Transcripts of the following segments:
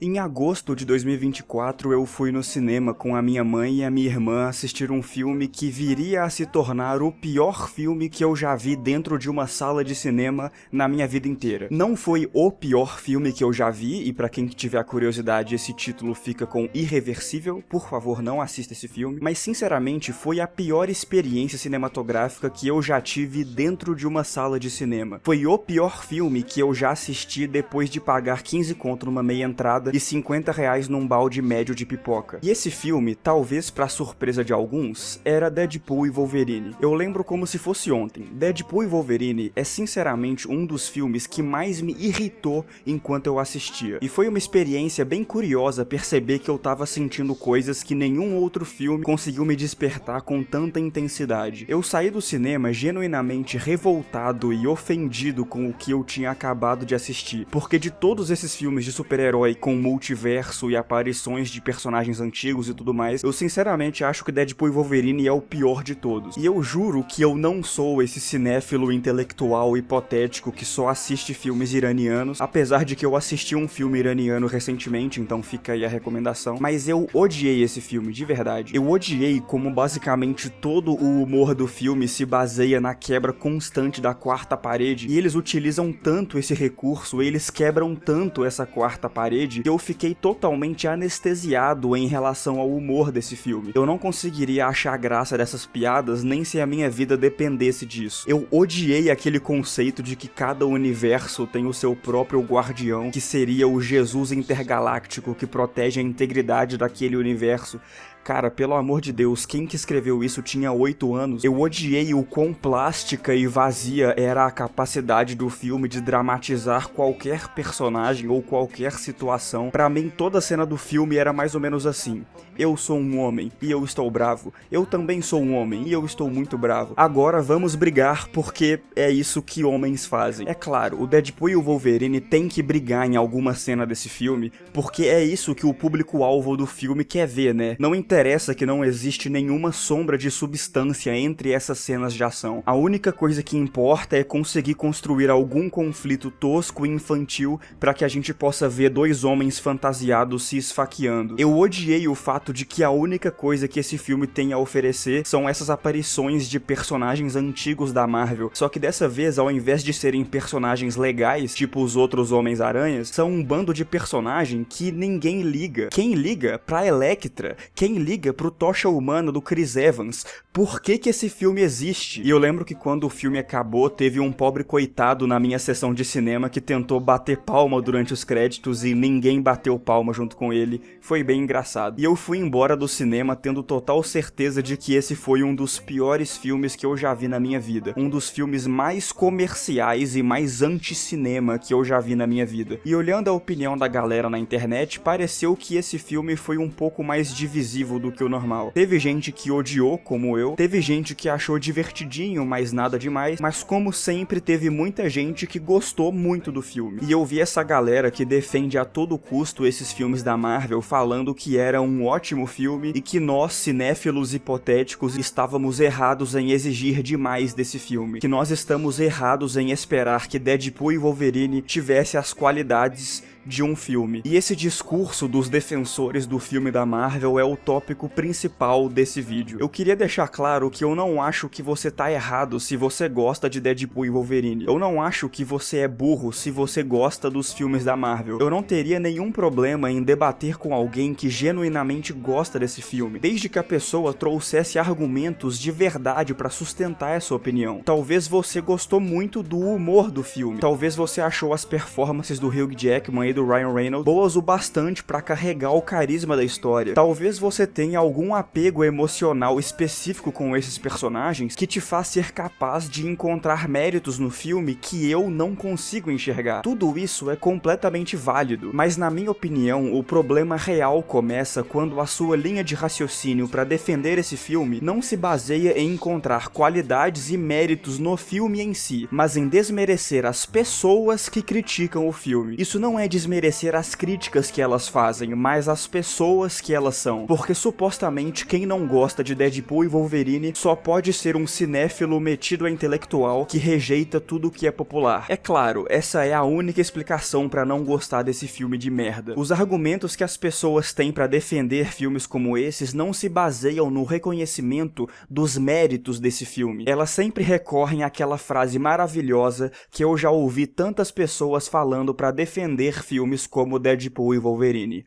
Em agosto de 2024, eu fui no cinema com a minha mãe e a minha irmã assistir um filme que viria a se tornar o pior filme que eu já vi dentro de uma sala de cinema na minha vida inteira. Não foi o pior filme que eu já vi, e pra quem tiver curiosidade, esse título fica com irreversível, por favor não assista esse filme, mas sinceramente foi a pior experiência cinematográfica que eu já tive dentro de uma sala de cinema. Foi o pior filme que eu já assisti depois de pagar 15 conto numa meia entrada e 50 reais num balde médio de pipoca. E esse filme, talvez pra surpresa de alguns, era Deadpool e Wolverine. Eu lembro como se fosse ontem. Deadpool e Wolverine é sinceramente um dos filmes que mais me irritou enquanto eu assistia. E foi uma experiência bem curiosa perceber que eu tava sentindo coisas que nenhum outro filme conseguiu me despertar com tanta intensidade. Eu saí do cinema genuinamente revoltado e ofendido com o que eu tinha acabado de assistir, porque de todos esses filmes de super-herói com multiverso e aparições de personagens antigos e tudo mais, eu sinceramente acho que Deadpool e Wolverine é o pior de todos. E eu juro que eu não sou esse cinéfilo intelectual hipotético que só assiste filmes iranianos, apesar de que eu assisti um filme iraniano recentemente, então fica aí a recomendação, mas eu odiei esse filme, de verdade. Eu odiei como basicamente todo o humor do filme se baseia na quebra constante da quarta parede, e eles utilizam tanto esse recurso, eles quebram tanto essa quarta parede, que eu fiquei totalmente anestesiado em relação ao humor desse filme. Eu não conseguiria achar graça dessas piadas nem se a minha vida dependesse disso. Eu odiei aquele conceito de que cada universo tem o seu próprio guardião, que seria o Jesus intergaláctico que protege a integridade daquele universo. Cara, pelo amor de Deus, quem que escreveu isso tinha 8 anos. Eu odiei o quão plástica e vazia era a capacidade do filme de dramatizar qualquer personagem ou qualquer situação. Pra mim, toda a cena do filme era mais ou menos assim. Eu sou um homem e eu estou bravo. Eu também sou um homem e eu estou muito bravo. Agora vamos brigar porque é isso que homens fazem. É claro, o Deadpool e o Wolverine têm que brigar em alguma cena desse filme, porque é isso que o público-alvo do filme quer ver, né? Não interessa que não existe nenhuma sombra de substância entre essas cenas de ação. A única coisa que importa é conseguir construir algum conflito tosco e infantil para que a gente possa ver dois homens fantasiados se esfaqueando. Eu odiei o fato de que a única coisa que esse filme tem a oferecer são essas aparições de personagens antigos da Marvel, só que dessa vez, ao invés de serem personagens legais, tipo os outros Homens-Aranhas, são um bando de personagem que ninguém liga. Quem liga pra Elektra? Quem liga pro Tocha Humana do Chris Evans? Por que que esse filme existe? E eu lembro que quando o filme acabou, teve um pobre coitado na minha sessão de cinema que tentou bater palma durante os créditos e ninguém bateu palma junto com ele. Foi bem engraçado. E eu fui embora do cinema tendo total certeza de que esse foi um dos piores filmes que eu já vi na minha vida. Um dos filmes mais comerciais e mais anti-cinema que eu já vi na minha vida. E olhando a opinião da galera na internet, pareceu que esse filme foi um pouco mais divisivo do que o normal. Teve gente que odiou, como eu, teve gente que achou divertidinho, mas nada demais, mas como sempre teve muita gente que gostou muito do filme. E eu vi essa galera que defende a todo custo esses filmes da Marvel falando que era um ótimo filme e que nós, cinéfilos hipotéticos, estávamos errados em exigir demais desse filme. Que nós estamos errados em esperar que Deadpool e Wolverine tivesse as qualidades de um filme. E esse discurso dos defensores do filme da Marvel é o tópico principal desse vídeo. Eu queria deixar claro que eu não acho que você tá errado se você gosta de Deadpool e Wolverine. Eu não acho que você é burro se você gosta dos filmes da Marvel. Eu não teria nenhum problema em debater com alguém que genuinamente gosta desse filme, desde que a pessoa trouxesse argumentos de verdade pra sustentar essa opinião. Talvez você gostou muito do humor do filme. Talvez você achou as performances do Hugh Jackman e do Ryan Reynolds boas o bastante pra carregar o carisma da história. Talvez você tenha algum apego emocional específico com esses personagens que te faz ser capaz de encontrar méritos no filme que eu não consigo enxergar. Tudo isso é completamente válido, mas na minha opinião, o problema real começa quando a sua linha de raciocínio pra defender esse filme não se baseia em encontrar qualidades e méritos no filme em si, mas em desmerecer as pessoas que criticam o filme. Isso não é desmerecer as críticas que elas fazem, mas as pessoas que elas são. Porque supostamente quem não gosta de Deadpool e Wolverine só pode ser um cinéfilo metido a intelectual que rejeita tudo que é popular. É claro, essa é a única explicação pra não gostar desse filme de merda. Os argumentos que as pessoas têm pra defender filmes como esses não se baseiam no reconhecimento dos méritos desse filme. Elas sempre recorrem àquela frase maravilhosa que eu já ouvi tantas pessoas falando pra defender filmes como Deadpool e Wolverine.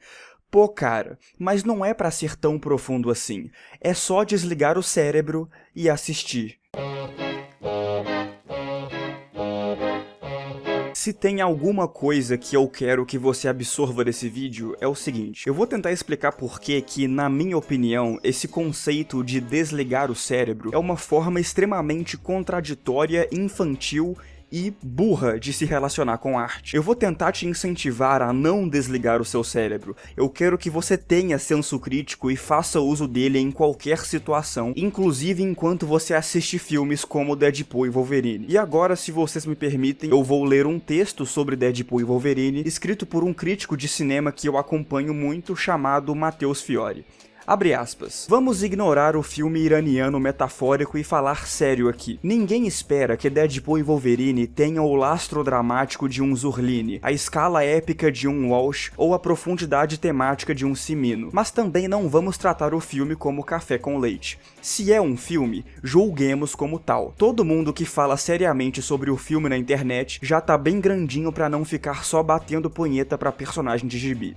Pô, cara, mas não é pra ser tão profundo assim. É só desligar o cérebro e assistir. Se tem alguma coisa que eu quero que você absorva desse vídeo, é o seguinte. Eu vou tentar explicar por que, na minha opinião, esse conceito de desligar o cérebro é uma forma extremamente contraditória, infantil e burra de se relacionar com arte. Eu vou tentar te incentivar a não desligar o seu cérebro. Eu quero que você tenha senso crítico e faça uso dele em qualquer situação, inclusive enquanto você assiste filmes como Deadpool e Wolverine. E agora, se vocês me permitem, eu vou ler um texto sobre Deadpool e Wolverine, escrito por um crítico de cinema que eu acompanho muito, chamado Matheus Fiore. Abre aspas. Vamos ignorar o filme iraniano metafórico e falar sério aqui. Ninguém espera que Deadpool e Wolverine tenham o lastro dramático de um Zurline, a escala épica de um Walsh ou a profundidade temática de um Cimino. Mas também não vamos tratar o filme como café com leite. Se é um filme, julguemos como tal. Todo mundo que fala seriamente sobre o filme na internet já tá bem grandinho pra não ficar só batendo punheta pra personagem de gibi.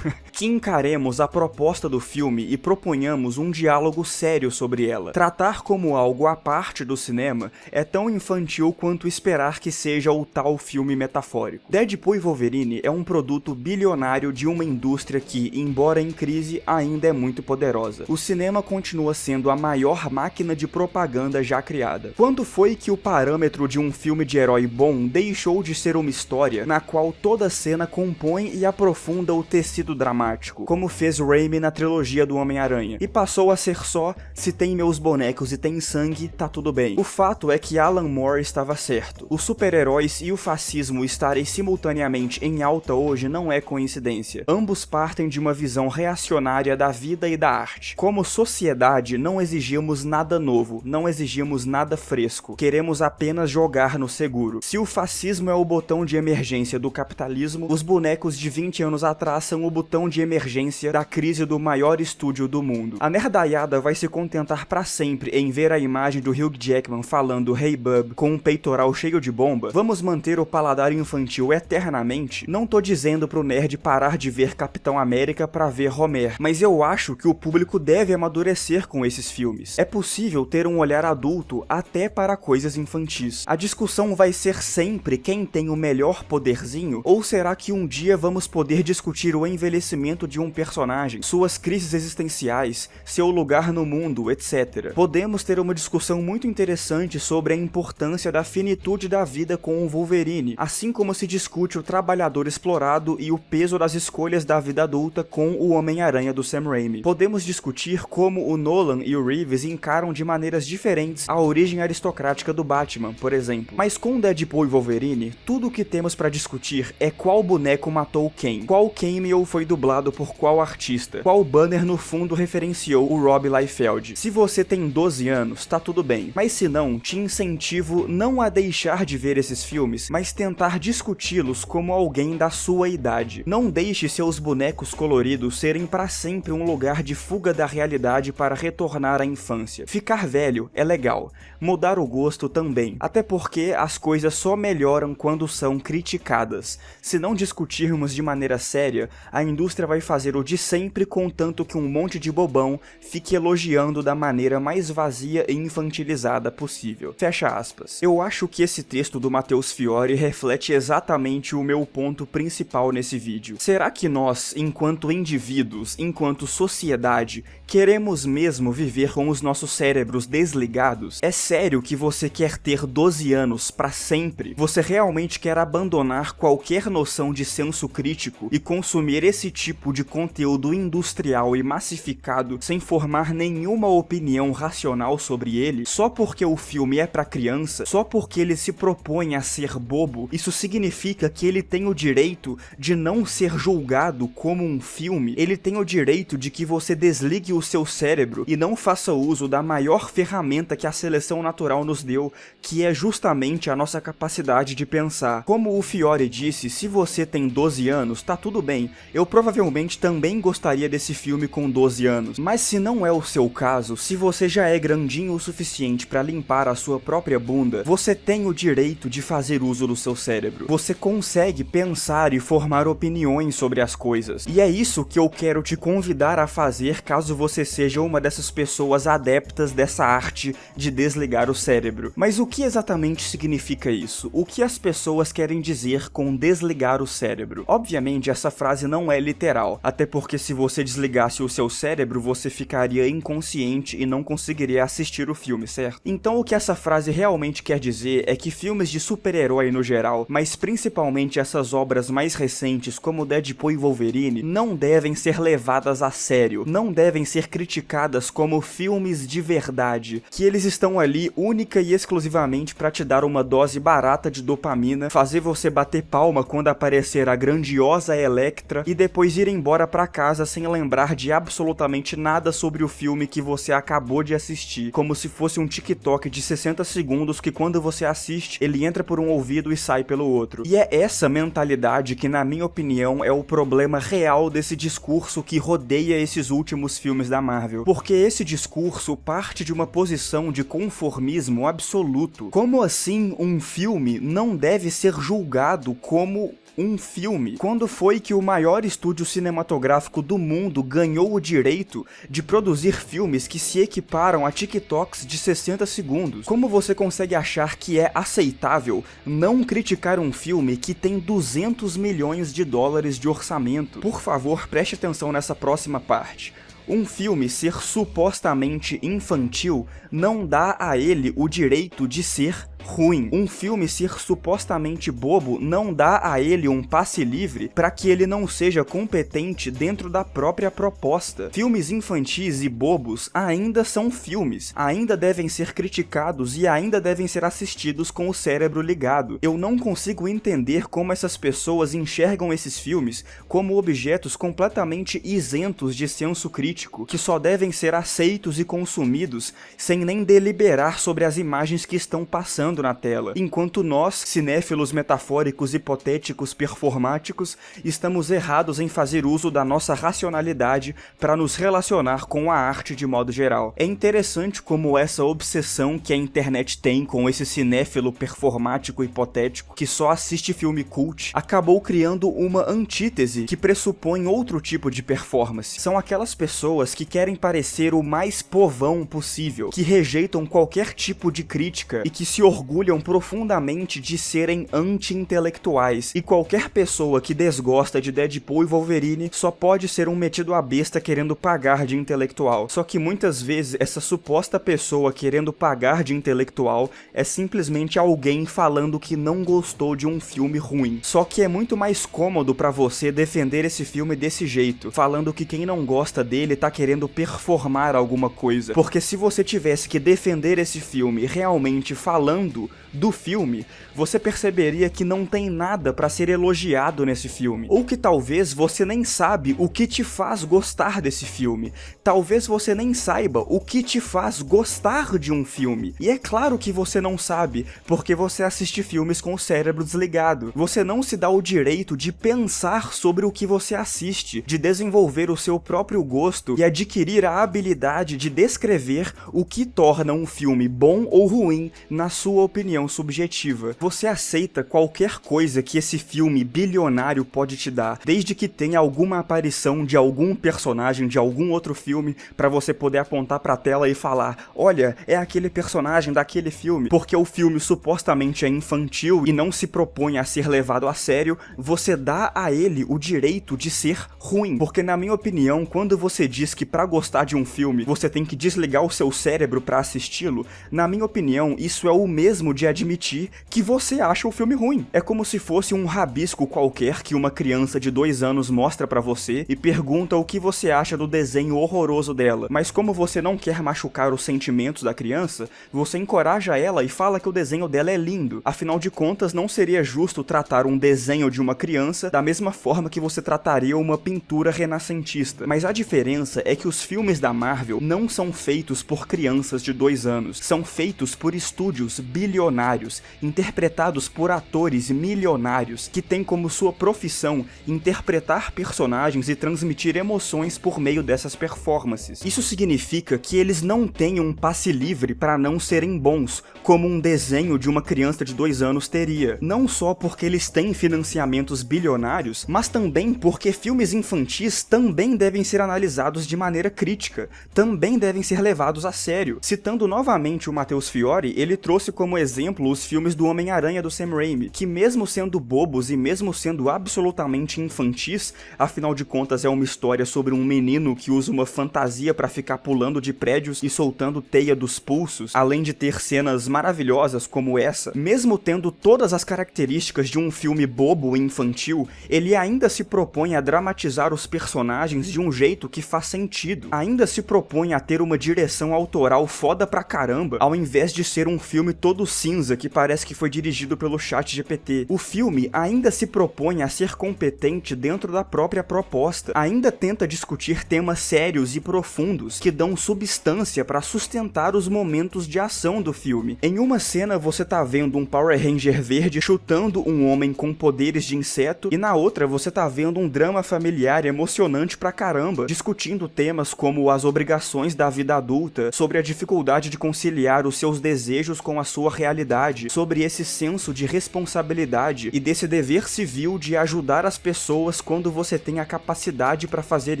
Que encaremos a proposta do filme e proponhamos um diálogo sério sobre ela. Tratar como algo à parte do cinema é tão infantil quanto esperar que seja o tal filme metafórico. Deadpool e Wolverine é um produto bilionário de uma indústria que, embora em crise, ainda é muito poderosa. O cinema continua sendo a maior máquina de propaganda já criada. Quando foi que o parâmetro de um filme de herói bom deixou de ser uma história na qual toda cena compõe e aprofunda o tecido dramático, como fez Raimi na trilogia do Homem-Aranha, e passou a ser só, se tem meus bonecos e tem sangue, tá tudo bem. O fato é que Alan Moore estava certo. Os super-heróis e o fascismo estarem simultaneamente em alta hoje não é coincidência. Ambos partem de uma visão reacionária da vida e da arte. Como sociedade, não exigimos nada novo, não exigimos nada fresco. Queremos apenas jogar no seguro. Se o fascismo é o botão de emergência do capitalismo, os bonecos de 20 anos atrás são o botão de emergência da crise do maior estúdio do mundo. A nerdaiada vai se contentar pra sempre em ver a imagem do Hugh Jackman falando "Hey bub" com um peitoral cheio de bomba. Vamos manter o paladar infantil eternamente? Não tô dizendo pro nerd parar de ver Capitão América pra ver Homer, mas eu acho que o público deve amadurecer com esses filmes. É possível ter um olhar adulto até para coisas infantis. A discussão vai ser sempre quem tem o melhor poderzinho, ou será que um dia vamos poder discutir o envelhecimento de um personagem, suas crises existenciais, seu lugar no mundo, etc. Podemos ter uma discussão muito interessante sobre a importância da finitude da vida com o Wolverine, assim como se discute o trabalhador explorado e o peso das escolhas da vida adulta com o Homem-Aranha do Sam Raimi. Podemos discutir como o Nolan e o Reeves encaram de maneiras diferentes a origem aristocrática do Batman, por exemplo. Mas com Deadpool e Wolverine, tudo o que temos pra discutir é qual boneco matou quem, qual cameo foi dublado por qual artista, qual banner no fundo referenciou o Rob Liefeld. Se você tem 12 anos, tá tudo bem, mas se não, te incentivo não a deixar de ver esses filmes, mas tentar discuti-los como alguém da sua idade. Não deixe seus bonecos coloridos serem pra sempre um lugar de fuga da realidade para retornar à infância. Ficar velho é legal, mudar o gosto também, até porque as coisas só melhoram quando são criticadas. Se não discutirmos de maneira séria, a indústria vai fazer o de sempre, contanto que um monte de bobão fique elogiando da maneira mais vazia e infantilizada possível. Fecha aspas. Eu acho que esse texto do Matheus Fiore reflete exatamente o meu ponto principal nesse vídeo. Será que nós, enquanto indivíduos, enquanto sociedade, queremos mesmo viver com os nossos cérebros desligados? É sério que você quer ter 12 anos pra sempre? Você realmente quer abandonar qualquer noção de senso crítico e consumir esse tipo de conteúdo industrial e massificado justificado, sem formar nenhuma opinião racional sobre ele, só porque o filme é pra criança, só porque ele se propõe a ser bobo, isso significa que ele tem o direito de não ser julgado como um filme, ele tem o direito de que você desligue o seu cérebro e não faça uso da maior ferramenta que a seleção natural nos deu, que é justamente a nossa capacidade de pensar. Como o Fiore disse, se você tem 12 anos, tá tudo bem, eu provavelmente também gostaria desse filme com 12 anos, mas se não é o seu caso, se você já é grandinho o suficiente pra limpar a sua própria bunda, você tem o direito de fazer uso do seu cérebro. Você consegue pensar e formar opiniões sobre as coisas. E é isso que eu quero te convidar a fazer caso você seja uma dessas pessoas adeptas dessa arte de desligar o cérebro. Mas o que exatamente significa isso? O que as pessoas querem dizer com desligar o cérebro? Obviamente essa frase não é literal, até porque se você desligasse o seu cérebro, você ficaria inconsciente e não conseguiria assistir o filme, certo? Então o que essa frase realmente quer dizer é que filmes de super-herói no geral, mas principalmente essas obras mais recentes como Deadpool e Wolverine, não devem ser levadas a sério, não devem ser criticadas como filmes de verdade, que eles estão ali única e exclusivamente para te dar uma dose barata de dopamina, fazer você bater palma quando aparecer a grandiosa Elektra e depois ir embora pra casa sem lembrar de absolutamente nada sobre o filme que você acabou de assistir, como se fosse um TikTok de 60 segundos que quando você assiste, ele entra por um ouvido e sai pelo outro. E é essa mentalidade que, na minha opinião, é o problema real desse discurso que rodeia esses últimos filmes da Marvel. Porque esse discurso parte de uma posição de conformismo absoluto. Como assim um filme não deve ser julgado como um filme? Quando foi que o maior estúdio cinematográfico do mundo ganhou o direito de produzir filmes que se equiparam a TikToks de 60 segundos? Como você consegue achar que é aceitável não criticar um filme que tem 200 milhões de dólares de orçamento? Por favor, preste atenção nessa próxima parte. Um filme ser supostamente infantil não dá a ele o direito de ser ruim. Um filme ser supostamente bobo não dá a ele um passe livre para que ele não seja competente dentro da própria proposta. Filmes infantis e bobos ainda são filmes, ainda devem ser criticados e ainda devem ser assistidos com o cérebro ligado. Eu não consigo entender como essas pessoas enxergam esses filmes como objetos completamente isentos de senso crítico, que só devem ser aceitos e consumidos sem nem deliberar sobre as imagens que estão passando na tela, enquanto nós, cinéfilos metafóricos, hipotéticos, performáticos, estamos errados em fazer uso da nossa racionalidade para nos relacionar com a arte de modo geral. É interessante como essa obsessão que a internet tem com esse cinéfilo performático hipotético que só assiste filme cult acabou criando uma antítese que pressupõe outro tipo de performance. São aquelas pessoas que querem parecer o mais povão possível, que rejeitam qualquer tipo de crítica e que se orgulham profundamente de serem anti-intelectuais, e qualquer pessoa que desgosta de Deadpool e Wolverine só pode ser um metido a besta querendo pagar de intelectual. Só que muitas vezes essa suposta pessoa querendo pagar de intelectual é simplesmente alguém falando que não gostou de um filme ruim. Só que é muito mais cômodo pra você defender esse filme desse jeito, falando que quem não gosta dele tá querendo performar alguma coisa. Porque se você tivesse que defender esse filme realmente falando do filme, você perceberia que não tem nada pra ser elogiado nesse filme. Ou que talvez você nem sabe o que te faz gostar desse filme. Talvez você nem saiba o que te faz gostar de um filme. E é claro que você não sabe, porque você assiste filmes com o cérebro desligado. Você não se dá o direito de pensar sobre o que você assiste, de desenvolver o seu próprio gosto e adquirir a habilidade de descrever o que torna um filme bom ou ruim na sua opinião subjetiva. Você aceita qualquer coisa que esse filme bilionário pode te dar, desde que tenha alguma aparição de algum personagem de algum outro filme pra você poder apontar pra tela e falar: olha, é aquele personagem daquele filme. Porque o filme supostamente é infantil e não se propõe a ser levado a sério, você dá a ele o direito de ser ruim. Porque na minha opinião, quando você diz que pra gostar de um filme você tem que desligar o seu cérebro pra assisti-lo, na minha opinião isso é o mesmo mesmo de admitir que você acha o filme ruim. É como se fosse um rabisco qualquer que uma criança de 2 anos mostra pra você e pergunta o que você acha do desenho horroroso dela. Mas como você não quer machucar os sentimentos da criança, você encoraja ela e fala que o desenho dela é lindo. Afinal de contas, não seria justo tratar um desenho de uma criança da mesma forma que você trataria uma pintura renascentista. Mas a diferença é que os filmes da Marvel não são feitos por crianças de 2 anos, são feitos por estúdios bilionários, interpretados por atores milionários, que têm como sua profissão interpretar personagens e transmitir emoções por meio dessas performances. Isso significa que eles não têm um passe livre para não serem bons, como um desenho de uma criança de 2 anos teria. Não só porque eles têm financiamentos bilionários, mas também porque filmes infantis também devem ser analisados de maneira crítica, também devem ser levados a sério. Citando novamente o Matheus Fiori, ele trouxe como exemplo os filmes do Homem-Aranha do Sam Raimi, que mesmo sendo bobos e mesmo sendo absolutamente infantis, afinal de contas é uma história sobre um menino que usa uma fantasia para ficar pulando de prédios e soltando teia dos pulsos, além de ter cenas maravilhosas como essa, mesmo tendo todas as características de um filme bobo e infantil, ele ainda se propõe a dramatizar os personagens de um jeito que faz sentido, ainda se propõe a ter uma direção autoral foda pra caramba, ao invés de ser um filme todo cinza que parece que foi dirigido pelo ChatGPT. O filme ainda se propõe a ser competente dentro da própria proposta, ainda tenta discutir temas sérios e profundos que dão substância pra sustentar os momentos de ação do filme. Em uma cena você tá vendo um Power Ranger verde chutando um homem com poderes de inseto, e na outra você tá vendo um drama familiar emocionante pra caramba, discutindo temas como as obrigações da vida adulta, sobre a dificuldade de conciliar os seus desejos com a sua realidade, sobre esse senso de responsabilidade e desse dever civil de ajudar as pessoas quando você tem a capacidade pra fazer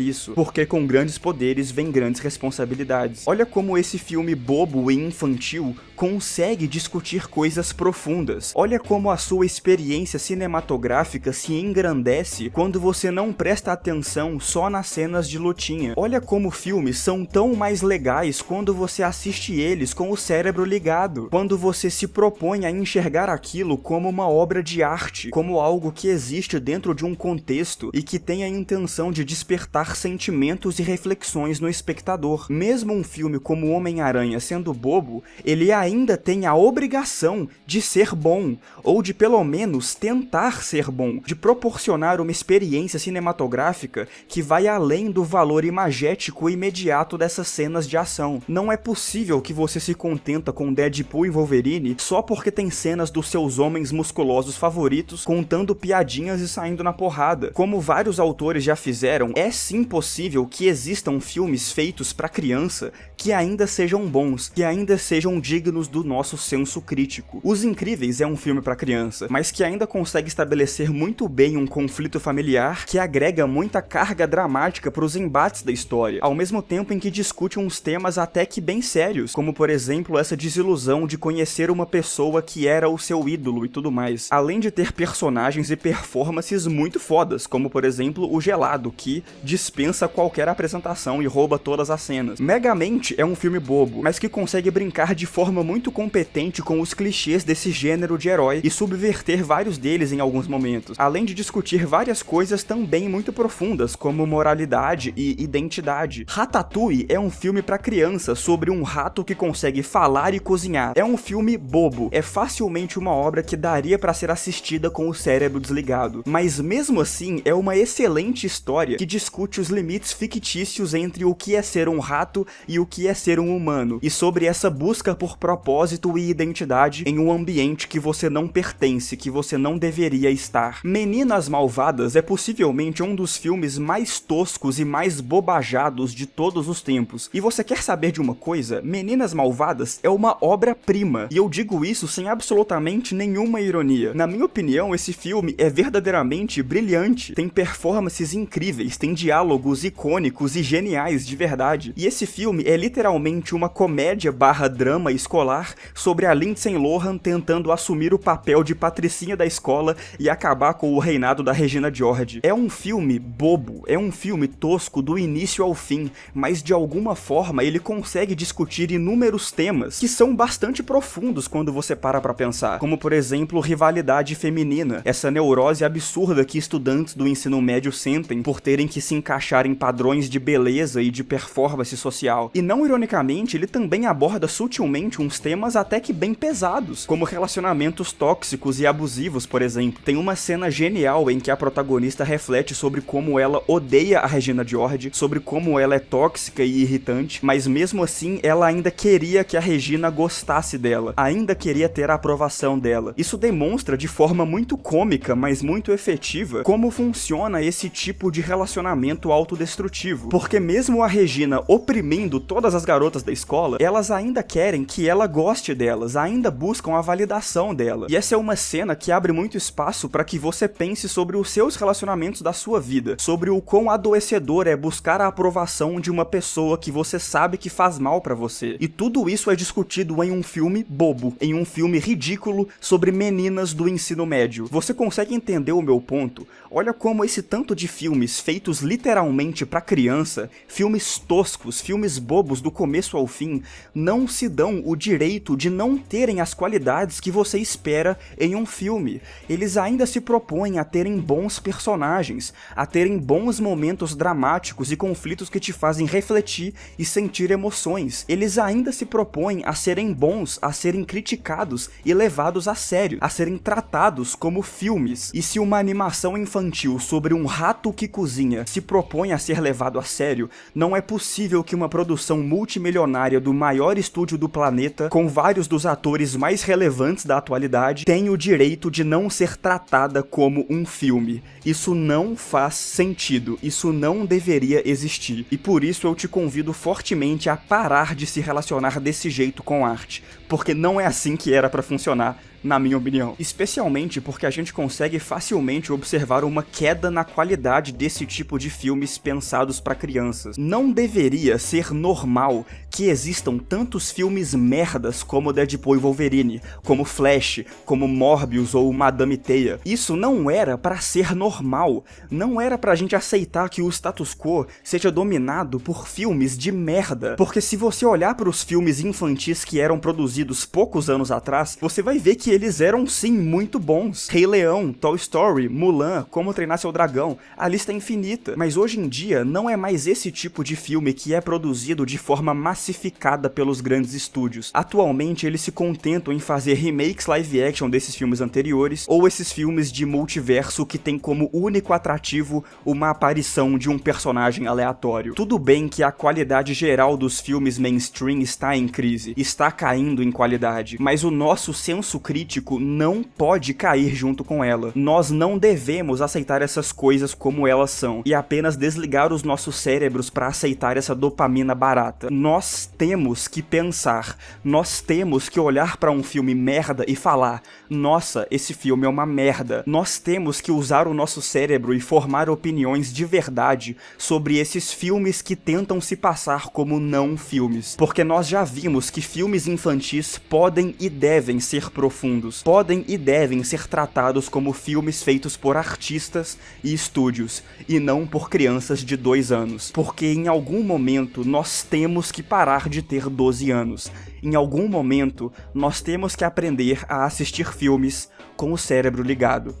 isso, porque com grandes poderes vem grandes responsabilidades. Olha como esse filme bobo e infantil consegue discutir coisas profundas. Olha como a sua experiência cinematográfica se engrandece quando você não presta atenção só nas cenas de lutinha. Olha como filmes são tão mais legais quando você assiste eles com o cérebro ligado, quando você se propõe a enxergar aquilo como uma obra de arte, como algo que existe dentro de um contexto e que tem a intenção de despertar sentimentos e reflexões no espectador. Mesmo um filme como Homem-Aranha sendo bobo, ele ainda tem a obrigação de ser bom, ou de pelo menos tentar ser bom, de proporcionar uma experiência cinematográfica que vai além do valor imagético imediato dessas cenas de ação. Não é possível que você se contenta com Deadpool e Wolverine só porque tem cenas dos seus homens musculosos favoritos contando piadinhas e saindo na porrada. Como vários autores já fizeram, é sim possível que existam filmes feitos pra criança que ainda sejam bons, que ainda sejam dignos do nosso senso crítico. Os Incríveis é um filme pra criança, mas que ainda consegue estabelecer muito bem um conflito familiar que agrega muita carga dramática pros embates da história, ao mesmo tempo em que discute uns temas até que bem sérios, como por exemplo essa desilusão de conhecer uma pessoa que era o seu ídolo e tudo mais, além de ter personagens e performances muito fodas, como por exemplo o Gelado, que dispensa qualquer apresentação e rouba todas as cenas. Megamente é um filme bobo, mas que consegue brincar de forma muito competente com os clichês desse gênero de herói e subverter vários deles em alguns momentos, além de discutir várias coisas também muito profundas, como moralidade e identidade. Ratatouille é um filme pra criança sobre um rato que consegue falar e cozinhar. É um filme bobo, é facilmente uma obra que daria pra ser assistida com o cérebro desligado, mas mesmo assim é uma excelente história que discute os limites fictícios entre o que é ser um rato e o que é ser um humano, e sobre essa busca por propósito e identidade em um ambiente que você não pertence, que você não deveria estar. Meninas Malvadas é possivelmente um dos filmes mais toscos e mais bobajados de todos os tempos. E você quer saber de uma coisa? Meninas Malvadas é uma obra-prima, e eu digo isso sem absolutamente nenhuma ironia. Na minha opinião, esse filme é verdadeiramente brilhante, tem performances incríveis, tem diálogos icônicos e geniais de verdade. E esse filme é literalmente uma comédia barra drama escolar sobre a Lindsay Lohan tentando assumir o papel de patricinha da escola e acabar com o reinado da Regina George. É um filme bobo, é um filme tosco do início ao fim, mas de alguma forma ele consegue discutir inúmeros temas que são bastante profundos profundos quando você para pra pensar, como por exemplo rivalidade feminina, essa neurose absurda que estudantes do ensino médio sentem por terem que se encaixar em padrões de beleza e de performance social. E não ironicamente, ele também aborda sutilmente uns temas até que bem pesados, como relacionamentos tóxicos e abusivos, por exemplo. Tem uma cena genial em que a protagonista reflete sobre como ela odeia a Regina George, sobre como ela é tóxica e irritante, mas mesmo assim ela ainda queria que a Regina gostasse dela, ainda queria ter a aprovação dela. Isso demonstra de forma muito cômica, mas muito efetiva, como funciona esse tipo de relacionamento autodestrutivo. Porque mesmo a Regina oprimindo todas as garotas da escola, elas ainda querem que ela goste delas, ainda buscam a validação dela. E essa é uma cena que abre muito espaço para que você pense sobre os seus relacionamentos da sua vida, sobre o quão adoecedor é buscar a aprovação de uma pessoa que você sabe que faz mal pra você. E tudo isso é discutido em um filme bobo, em um filme ridículo sobre meninas do ensino médio. Você consegue entender o meu ponto? Olha como esse tanto de filmes feitos literalmente pra criança, filmes toscos, filmes bobos do começo ao fim, não se dão o direito de não terem as qualidades que você espera em um filme. Eles ainda se propõem a terem bons personagens, a terem bons momentos dramáticos e conflitos que te fazem refletir e sentir emoções. Eles ainda se propõem a serem bons, a serem criticados e levados a sério, a serem tratados como filmes. E se uma animação infantil sobre um rato que cozinha se propõe a ser levado a sério, não é possível que uma produção multimilionária do maior estúdio do planeta, com vários dos atores mais relevantes da atualidade, tenha o direito de não ser tratada como um filme. Isso não faz sentido, isso não deveria existir. E por isso eu te convido fortemente a parar de se relacionar desse jeito com arte, porque não é assim que era pra funcionar, na minha opinião. Especialmente porque a gente consegue facilmente observar uma queda na qualidade desse tipo de filmes pensados para crianças. Não deveria ser normal que existam tantos filmes merdas como Deadpool e Wolverine, como Flash, como Morbius ou Madame Teia. Isso não era para ser normal. Não era pra gente aceitar que o status quo seja dominado por filmes de merda. Porque se você olhar para os filmes infantis que eram produzidos poucos anos atrás, você vai ver que eles eram sim muito bons. Rei Leão, Toy Story, Mulan, Como Treinar Seu Dragão, a lista é infinita. Mas hoje em dia não é mais esse tipo de filme que é produzido de forma massificada pelos grandes estúdios. Atualmente eles se contentam em fazer remakes live action desses filmes anteriores, ou esses filmes de multiverso que tem como único atrativo uma aparição de um personagem aleatório. Tudo bem que a qualidade geral dos filmes mainstream está em crise, está caindo em qualidade, mas o nosso senso crítico não pode cair junto com ela. Nós não devemos aceitar essas coisas como elas são e apenas desligar os nossos cérebros para aceitar essa dopamina barata. Nós temos que pensar, nós temos que olhar para um filme merda e falar: nossa, esse filme é uma merda. Nós temos que usar o nosso cérebro e formar opiniões de verdade sobre esses filmes que tentam se passar como não filmes. Porque nós já vimos que filmes infantis podem e devem ser profundos, podem e devem ser tratados como filmes feitos por artistas e estúdios, e não por crianças de 2 anos. Porque em algum momento nós temos que parar de ter 12 anos. Em algum momento nós temos que aprender a assistir filmes com o cérebro ligado.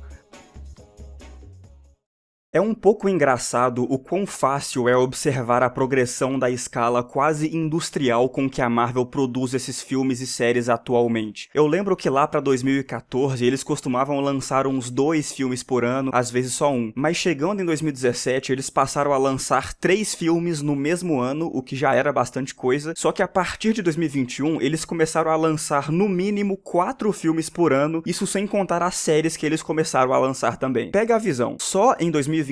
É um pouco engraçado o quão fácil é observar a progressão da escala quase industrial com que a Marvel produz esses filmes e séries atualmente. Eu lembro que lá pra 2014 eles costumavam lançar uns 2 filmes por ano, às vezes só um. Mas chegando em 2017 eles passaram a lançar 3 filmes no mesmo ano, o que já era bastante coisa, só que a partir de 2021 eles começaram a lançar no mínimo 4 filmes por ano, isso sem contar as séries que eles começaram a lançar também. Pega a visão, só em 2021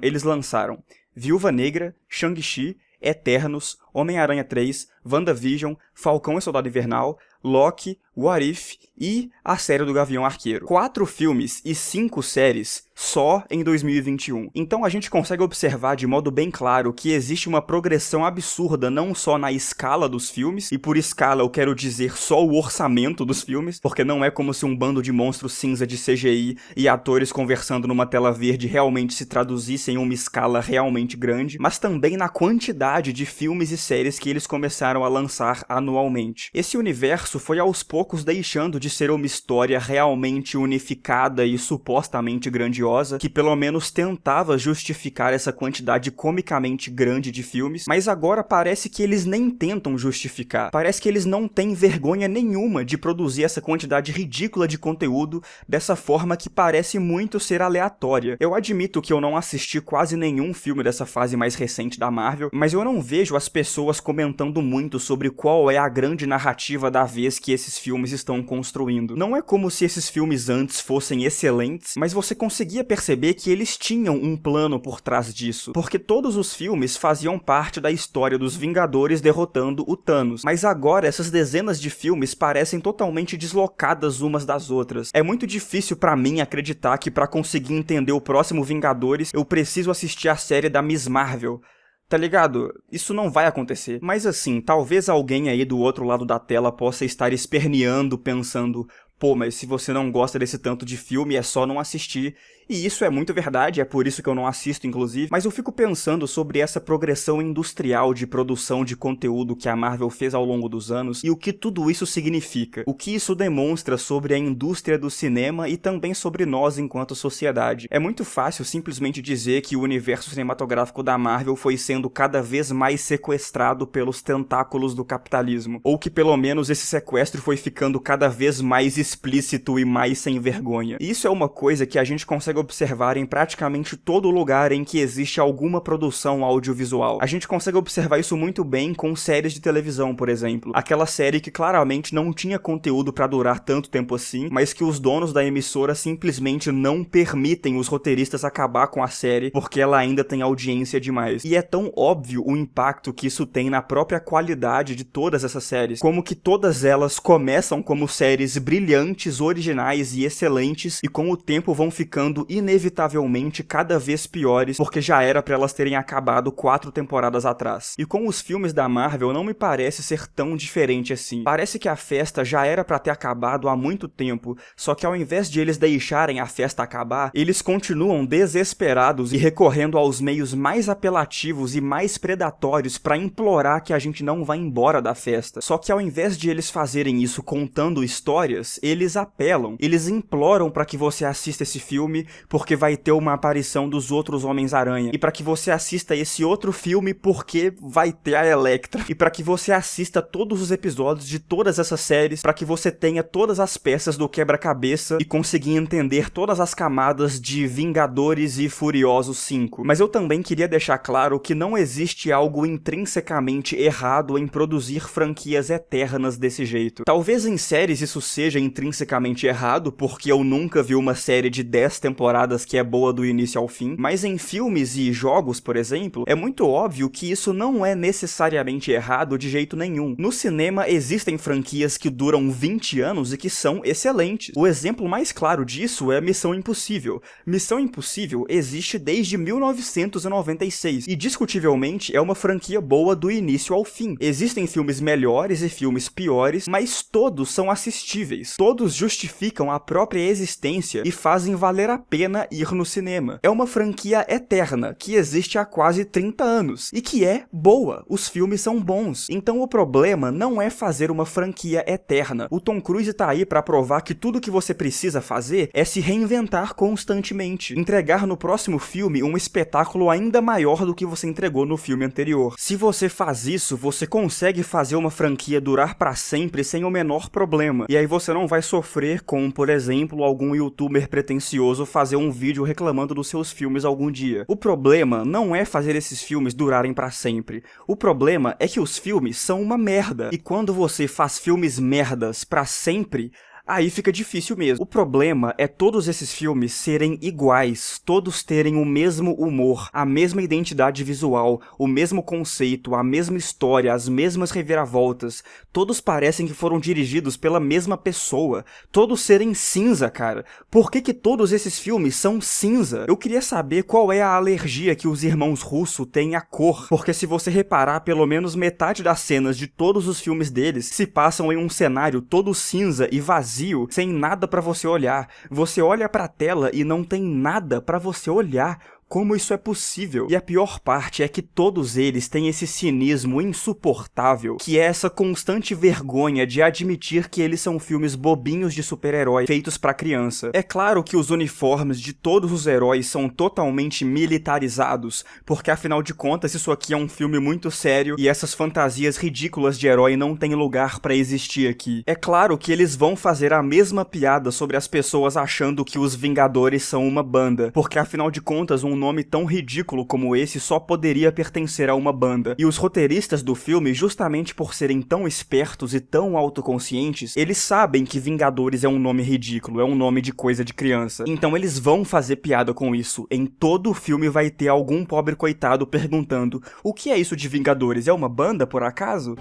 eles lançaram Viúva Negra, Shang-Chi, Eternos, Homem-Aranha 3, WandaVision, Falcão e Soldado Invernal, Loki, What If e a série do Gavião Arqueiro. 4 filmes e 5 séries só em 2021. Então a gente consegue observar de modo bem claro que existe uma progressão absurda não só na escala dos filmes, e por escala eu quero dizer só o orçamento dos filmes, porque não é como se um bando de monstros cinza de CGI e atores conversando numa tela verde realmente se traduzissem em uma escala realmente grande, mas também na quantidade de filmes e séries que eles começaram a lançar anualmente. Esse universo foi aos poucos poucos deixando de ser uma história realmente unificada e supostamente grandiosa, que pelo menos tentava justificar essa quantidade comicamente grande de filmes, mas agora parece que eles nem tentam justificar. Parece que eles não têm vergonha nenhuma de produzir essa quantidade ridícula de conteúdo dessa forma que parece muito ser aleatória. Eu admito que eu não assisti quase nenhum filme dessa fase mais recente da Marvel, mas eu não vejo as pessoas comentando muito sobre qual é a grande narrativa da vez que esses filmes estão construindo. Não é como se esses filmes antes fossem excelentes, mas você conseguia perceber que eles tinham um plano por trás disso, porque todos os filmes faziam parte da história dos Vingadores derrotando o Thanos, mas agora essas dezenas de filmes parecem totalmente deslocadas umas das outras. É muito difícil pra mim acreditar que pra conseguir entender o próximo Vingadores eu preciso assistir a série da Miss Marvel. Tá ligado? Isso não vai acontecer. Mas assim, talvez alguém aí do outro lado da tela possa estar esperneando, pensando: pô, mas se você não gosta desse tanto de filme, é só não assistir. E isso é muito verdade, é por isso que eu não assisto, inclusive. Mas eu fico pensando sobre essa progressão industrial de produção de conteúdo que a Marvel fez ao longo dos anos e o que tudo isso significa. O que isso demonstra sobre a indústria do cinema e também sobre nós enquanto sociedade. É muito fácil simplesmente dizer que o universo cinematográfico da Marvel foi sendo cada vez mais sequestrado pelos tentáculos do capitalismo. Ou que pelo menos esse sequestro foi ficando cada vez mais explícito e mais sem vergonha. E isso é uma coisa que a gente consegue observar em praticamente todo lugar em que existe alguma produção audiovisual. A gente consegue observar isso muito bem com séries de televisão, por exemplo. Aquela série que claramente não tinha conteúdo pra durar tanto tempo assim, mas que os donos da emissora simplesmente não permitem os roteiristas acabar com a série porque ela ainda tem audiência demais. E é tão óbvio o impacto que isso tem na própria qualidade de todas essas séries, como que todas elas começam como séries brilhantes, originais e excelentes, e com o tempo vão ficando inevitavelmente cada vez piores, porque já era pra elas terem acabado 4 temporadas atrás. E com os filmes da Marvel não me parece ser tão diferente assim. Parece que a festa já era pra ter acabado há muito tempo, só que ao invés de eles deixarem a festa acabar, eles continuam desesperados e recorrendo aos meios mais apelativos e mais predatórios pra implorar que a gente não vá embora da festa. Só que ao invés de eles fazerem isso contando histórias, eles apelam, eles imploram pra que você assista esse filme porque vai ter uma aparição dos outros Homens-Aranha, e pra que você assista esse outro filme porque vai ter a Elektra, e pra que você assista todos os episódios de todas essas séries, pra que você tenha todas as peças do quebra-cabeça e conseguir entender todas as camadas de Vingadores e Furiosos 5. Mas eu também queria deixar claro que não existe algo intrinsecamente errado em produzir franquias eternas desse jeito. Talvez em séries isso seja intrinsecamente errado, porque eu nunca vi uma série de 10 temporadas que é boa do início ao fim, mas em filmes e jogos, por exemplo, é muito óbvio que isso não é necessariamente errado de jeito nenhum. No cinema existem franquias que duram 20 anos e que são excelentes. O exemplo mais claro disso é Missão Impossível. Missão Impossível existe desde 1996 e discutivelmente é uma franquia boa do início ao fim. Existem filmes melhores e filmes piores, mas todos são assistíveis. Todos justificam a própria existência e fazem valer a pena ir no cinema. É uma franquia eterna, que existe há quase 30 anos, e que é boa. Os filmes são bons. Então o problema não é fazer uma franquia eterna. O Tom Cruise tá aí pra provar que tudo que você precisa fazer é se reinventar constantemente. Entregar no próximo filme um espetáculo ainda maior do que você entregou no filme anterior. Se você faz isso, você consegue fazer uma franquia durar pra sempre sem o menor problema. E aí você não vai sofrer com, por exemplo, algum youtuber pretensioso fazer um vídeo reclamando dos seus filmes algum dia. O problema não é fazer esses filmes durarem pra sempre. O problema é que os filmes são uma merda. E quando você faz filmes merdas pra sempre, aí fica difícil mesmo. O problema é todos esses filmes serem iguais, todos terem o mesmo humor, a mesma identidade visual, o mesmo conceito, a mesma história, as mesmas reviravoltas. Todos parecem que foram dirigidos pela mesma pessoa. Todos serem cinza, cara. Por que todos esses filmes são cinza? Eu queria saber qual é a alergia que os irmãos Russo têm à cor. Porque se você reparar, pelo menos metade das cenas de todos os filmes deles se passam em um cenário todo cinza e vazio, sem nada pra você olhar. Você olha pra tela e não tem nada pra você olhar. Como isso é possível? E a pior parte é que todos eles têm esse cinismo insuportável, que é essa constante vergonha de admitir que eles são filmes bobinhos de super-herói feitos pra criança. É claro que os uniformes de todos os heróis são totalmente militarizados, porque afinal de contas isso aqui é um filme muito sério e essas fantasias ridículas de herói não têm lugar pra existir aqui. É claro que eles vão fazer a mesma piada sobre as pessoas achando que os Vingadores são uma banda, porque afinal de contas um nome tão ridículo como esse só poderia pertencer a uma banda. E os roteiristas do filme, justamente por serem tão espertos e tão autoconscientes, eles sabem que Vingadores é um nome ridículo, é um nome de coisa de criança. Então eles vão fazer piada com isso. Em todo o filme vai ter algum pobre coitado perguntando: o que é isso de Vingadores? É uma banda, por acaso?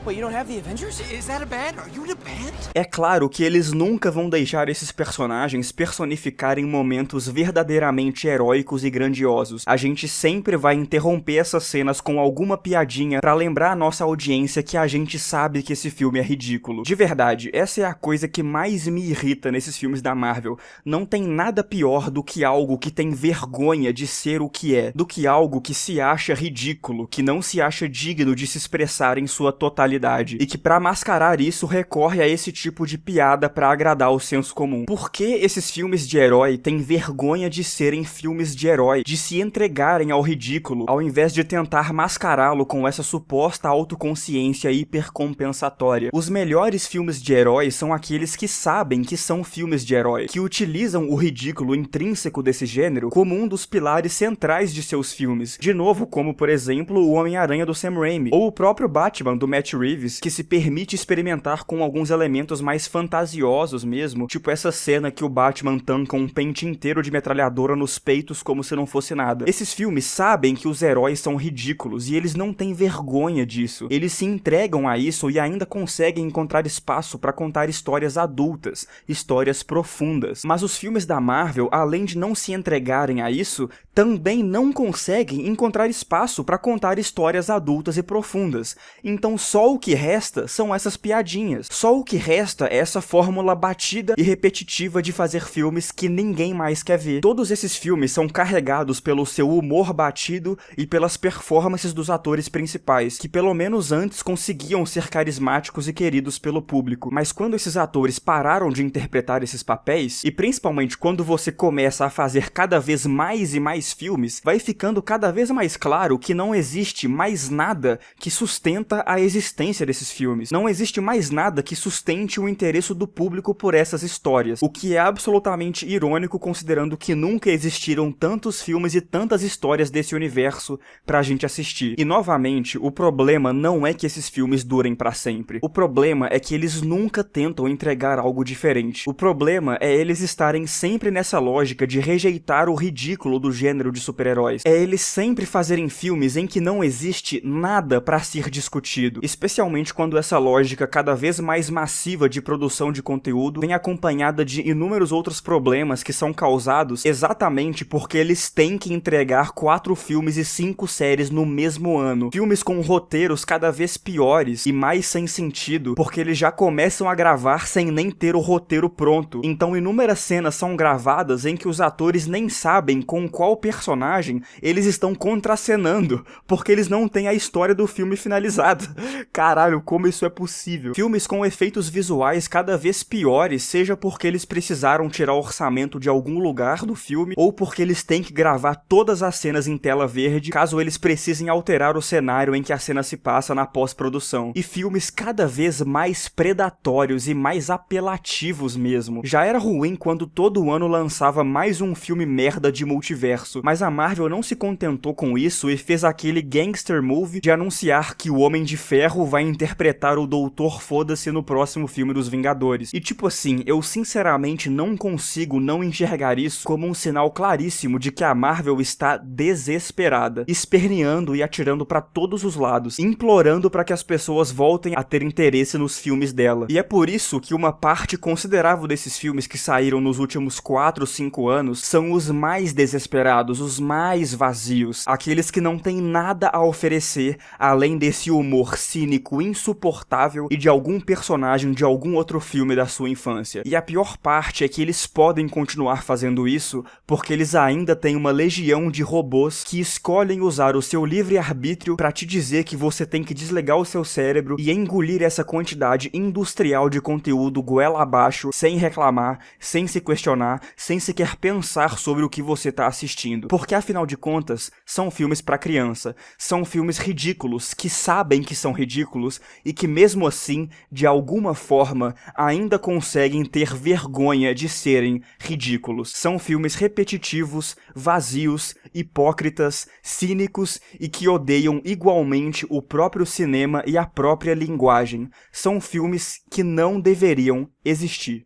É claro que eles nunca vão deixar esses personagens personificarem momentos verdadeiramente heróicos e grandiosos. A gente sempre vai interromper essas cenas com alguma piadinha pra lembrar a nossa audiência que a gente sabe que esse filme é ridículo. De verdade, essa é a coisa que mais me irrita nesses filmes da Marvel. Não tem nada pior do que algo que tem vergonha de ser o que é, do que algo que se acha ridículo, que não se acha digno de se expressar em sua totalidade, e que pra mascarar isso recorre a esse tipo de piada pra agradar o senso comum. Por que esses filmes de herói têm vergonha de serem filmes de herói, de se entregarem ao ridículo, ao invés de tentar mascará-lo com essa suposta autoconsciência hipercompensatória? Os melhores filmes de herói são aqueles que sabem que são filmes de herói, que utilizam o ridículo intrínseco desse gênero como um dos pilares centrais de seus filmes. De novo, como por exemplo o Homem-Aranha do Sam Raimi, ou o próprio Batman do Matt Reeves, que se permite experimentar com alguns elementos mais fantasiosos mesmo, tipo essa cena que o Batman tanca um pente inteiro de metralhadora nos peitos como se não fosse nada. Esses filmes sabem que os heróis são ridículos e eles não têm vergonha disso. Eles se entregam a isso e ainda conseguem encontrar espaço pra contar histórias adultas, histórias profundas. Mas os filmes da Marvel, além de não se entregarem a isso, também não conseguem encontrar espaço pra contar histórias adultas e profundas. Então só o que resta são essas piadinhas. Só o que resta é essa fórmula batida e repetitiva de fazer filmes que ninguém mais quer ver. Todos esses filmes são carregados pelo seu humor batido e pelas performances dos atores principais, que pelo menos antes conseguiam ser carismáticos e queridos pelo público. Mas quando esses atores pararam de interpretar esses papéis, e principalmente quando você começa a fazer cada vez mais e mais filmes, vai ficando cada vez mais claro que não existe mais nada que sustenta a existência desses filmes. Não existe mais nada que sustente o interesse do público por essas histórias, o que é absolutamente irônico considerando que nunca existiram tantos filmes e tantas histórias desse universo pra gente assistir. E novamente, o problema não é que esses filmes durem pra sempre. O problema é que eles nunca tentam entregar algo diferente. O problema é eles estarem sempre nessa lógica de rejeitar o ridículo do gênero de super-heróis. É eles sempre fazerem filmes em que não existe nada pra ser discutido, especialmente quando essa lógica cada vez mais massiva de produção de conteúdo vem acompanhada de inúmeros outros problemas que são causados exatamente porque eles têm que entregar 4 filmes e 5 séries no mesmo ano. Filmes com roteiros cada vez piores e mais sem sentido, porque eles já começam a gravar sem nem ter o roteiro pronto. Então inúmeras cenas são gravadas em que os atores nem sabem com qual personagem eles estão contracenando, porque eles não têm a história do filme finalizada. Caralho, como isso é possível? Filmes com efeitos visuais cada vez piores, seja porque eles precisaram tirar o orçamento de algum lugar do filme, ou porque eles têm que gravar todas as cenas em tela verde, caso eles precisem alterar o cenário em que a cena se passa na pós-produção. E filmes cada vez mais predatórios e mais apelativos mesmo. Já era ruim quando todo ano lançava mais um filme merda de multiverso, mas a Marvel não se contentou com isso e fez aquele gangster movie de anunciar que o Homem de Ferro vai interpretar o Doutor Foda-se no próximo filme dos Vingadores. E tipo assim, eu sinceramente não consigo não enxergar isso como um sinal claríssimo de que a Marvel está desesperada, esperneando e atirando pra todos os lados, implorando pra que as pessoas voltem a ter interesse nos filmes dela. E é por isso que uma parte considerável desses filmes que saíram nos últimos 4 ou 5 anos são os mais desesperados, os mais vazios, aqueles que não têm nada a oferecer além desse humor cínico insuportável e de algum personagem de algum outro filme da sua infância. E a pior parte é que eles podem continuar fazendo isso porque eles ainda têm uma legião de robôs que escolhem usar o seu livre-arbítrio pra te dizer que você tem que desligar o seu cérebro e engolir essa quantidade industrial de conteúdo goela abaixo, sem reclamar, sem se questionar, sem sequer pensar sobre o que você tá assistindo. Porque afinal de contas, são filmes pra criança, são filmes ridículos, que sabem que são ridículos e que mesmo assim, de alguma forma, ainda conseguem ter vergonha de serem ridículos. São filmes repetitivos, vazios, hipócritas, cínicos e que odeiam igualmente o próprio cinema e a própria linguagem. São filmes que não deveriam existir.